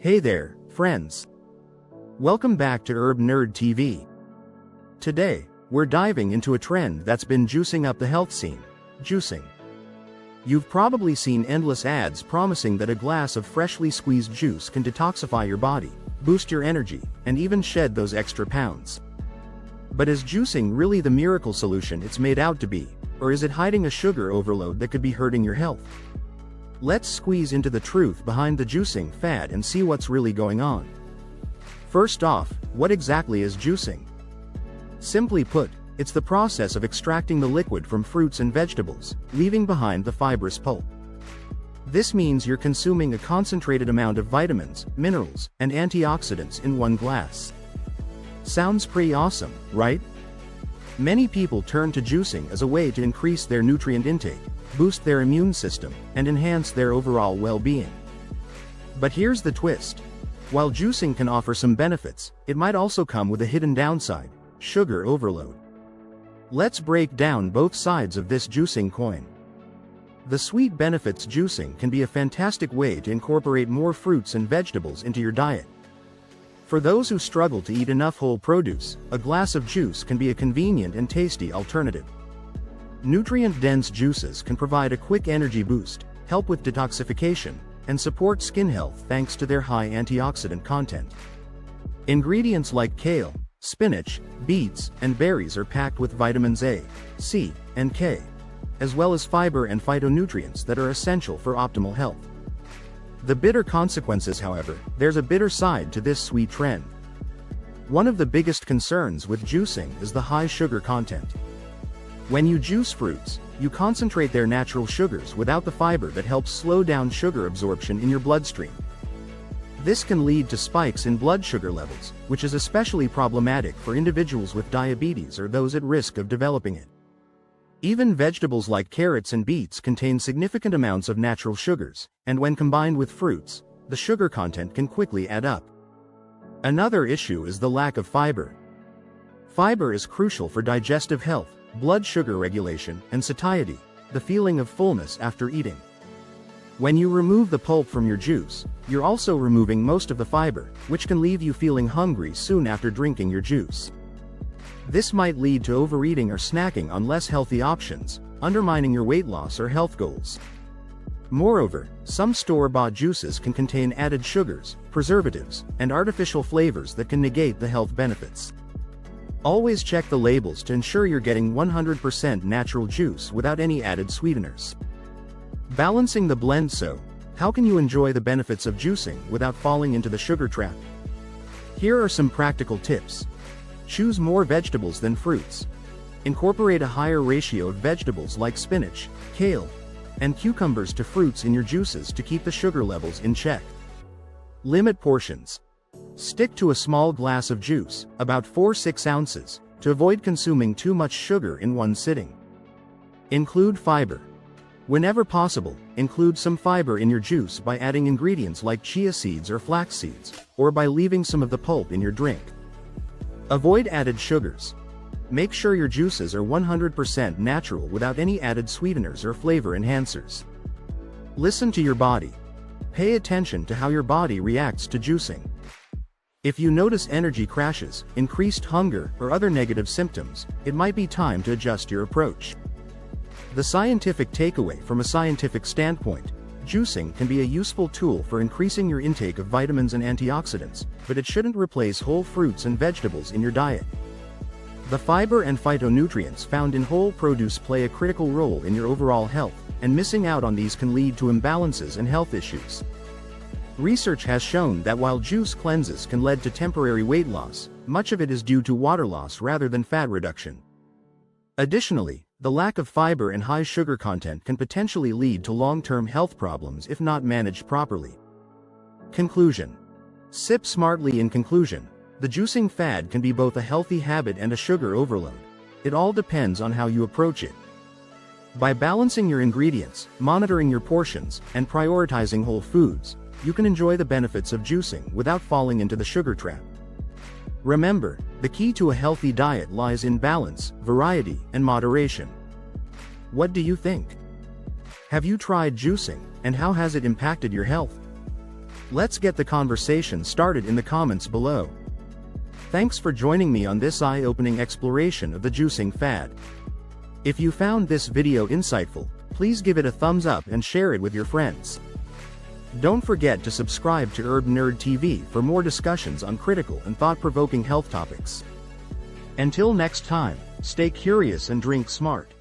Hey there, friends. Welcome back to HerbNerd TV. Today, we're diving into a trend that's been juicing up the health scene: juicing. You've probably seen endless ads promising that a glass of freshly squeezed juice can detoxify your body, boost your energy, and even shed those extra pounds. But is juicing really the miracle solution it's made out to be, or is it hiding a sugar overload that could be hurting your health? Let's squeeze into the truth behind the juicing fad and see what's really going on. First off, what exactly is juicing? Simply put, it's the process of extracting the liquid from fruits and vegetables, leaving behind the fibrous pulp. This means you're consuming a concentrated amount of vitamins, minerals, and antioxidants in one glass. Sounds pretty awesome, right? Many people turn to juicing as a way to increase their nutrient intake, boost their immune system, and enhance their overall well-being. But here's the twist. While juicing can offer some benefits, it might also come with a hidden downside: sugar overload. Let's break down both sides of this juicing coin. The sweet benefits: juicing can be a fantastic way to incorporate more fruits and vegetables into your diet. For those who struggle to eat enough whole produce, a glass of juice can be a convenient and tasty alternative. Nutrient-dense juices can provide a quick energy boost, help with detoxification, and support skin health thanks to their high antioxidant content. Ingredients like kale, spinach, beets, and berries are packed with vitamins A, C, and K, as well as fiber and phytonutrients that are essential for optimal health. The bitter consequences, however: there's a bitter side to this sweet trend. One of the biggest concerns with juicing is the high sugar content. When you juice fruits, you concentrate their natural sugars without the fiber that helps slow down sugar absorption in your bloodstream. This can lead to spikes in blood sugar levels, which is especially problematic for individuals with diabetes or those at risk of developing it. Even vegetables like carrots and beets contain significant amounts of natural sugars, and when combined with fruits, the sugar content can quickly add up. Another issue is the lack of fiber. Fiber is crucial for digestive health, blood sugar regulation, and satiety, the feeling of fullness after eating. When you remove the pulp from your juice, you're also removing most of the fiber, which can leave you feeling hungry soon after drinking your juice. This might lead to overeating or snacking on less healthy options, undermining your weight loss or health goals. Moreover, some store-bought juices can contain added sugars, preservatives, and artificial flavors that can negate the health benefits. Always check the labels to ensure you're getting 100% natural juice without any added sweeteners. Balancing the blend: so, how can you enjoy the benefits of juicing without falling into the sugar trap? Here are some practical tips. Choose more vegetables than fruits. Incorporate a higher ratio of vegetables like spinach, kale, and cucumbers to fruits in your juices to keep the sugar levels in check. Limit portions. Stick to a small glass of juice, about 4–6 ounces, to avoid consuming too much sugar in one sitting. Include fiber. Whenever possible, include some fiber in your juice by adding ingredients like chia seeds or flax seeds, or by leaving some of the pulp in your drink. Avoid added sugars. Make sure your juices are 100% natural without any added sweeteners or flavor enhancers. Listen to your body. Pay attention to how your body reacts to juicing. If you notice energy crashes, increased hunger, or other negative symptoms, it might be time to adjust your approach. The scientific takeaway: from a scientific standpoint, juicing can be a useful tool for increasing your intake of vitamins and antioxidants, but it shouldn't replace whole fruits and vegetables in your diet. The fiber and phytonutrients found in whole produce play a critical role in your overall health, and missing out on these can lead to imbalances and health issues. Research has shown that while juice cleanses can lead to temporary weight loss, much of it is due to water loss rather than fat reduction. Additionally, the lack of fiber and high sugar content can potentially lead to long-term health problems if not managed properly. Conclusion. Sip smartly. In conclusion, the juicing fad can be both a healthy habit and a sugar overload. It all depends on how you approach it. By balancing your ingredients, monitoring your portions, and prioritizing whole foods, you can enjoy the benefits of juicing without falling into the sugar trap. Remember, the key to a healthy diet lies in balance, variety, and moderation. What do you think? Have you tried juicing, and how has it impacted your health? Let's get the conversation started in the comments below. Thanks for joining me on this eye-opening exploration of the juicing fad. If you found this video insightful, please give it a thumbs up and share it with your friends. Don't forget to subscribe to HerbNerd TV for more discussions on critical and thought-provoking health topics. Until next time, stay curious and drink smart.